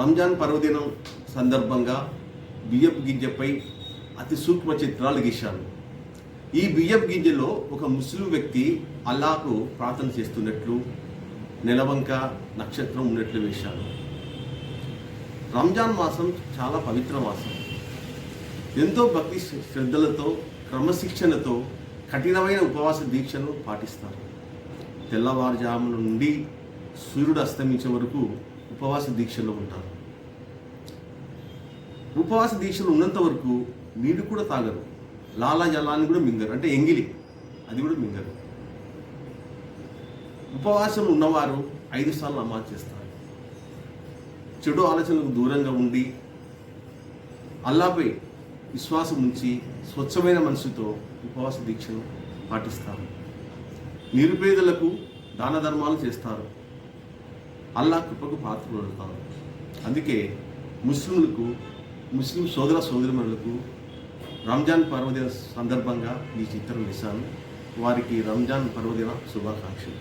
రంజాన్ పర్వదినం సందర్భంగా బియ్యపు గింజపై అతి సూక్ష్మ చిత్రాలు గీశాను. ఈ బియ్యపు గింజలో ఒక ముస్లిం వ్యక్తి అల్లాహకు ప్రార్థన చేస్తున్నట్లు నెలవంక నక్షత్రం ఉన్నట్లు వేశాను. రంజాన్ మాసం చాలా పవిత్ర మాసం. ఎంతో భక్తి శ్రద్ధలతో క్రమశిక్షణతో కఠినమైన ఉపవాస దీక్షను పాటిస్తారు. తెల్లవారుజామున నుండి సూర్యుడు అస్తమించే వరకు ఉపవాస దీక్షలో ఉంటారు. ఉపవాస దీక్షలు ఉన్నంత వరకు నీరు కూడా తాగరు, లాలాజలాన్ని కూడా మింగరు, అంటే ఎంగిలి అది కూడా మింగరు. ఉపవాసం ఉన్నవారు 5 సార్లు నమాజ్ చేస్తారు. చెడు ఆలోచనలకు దూరంగా ఉండి అల్లాపై విశ్వాసం ఉంచి స్వచ్ఛమైన మనసుతో ఉపవాస దీక్షను పాటిస్తారు. నిరుపేదలకు దాన ధర్మాలు చేస్తారు. అల్లా కృపకు పాత్రలు అవుతారు. అందుకే ముస్లిం సోదర సోదరిమణులకు రంజాన్ పర్వదిన సందర్భంగా ఈ చిత్రం వేశాను. వారికి రంజాన్ పర్వదిన శుభాకాంక్షలు.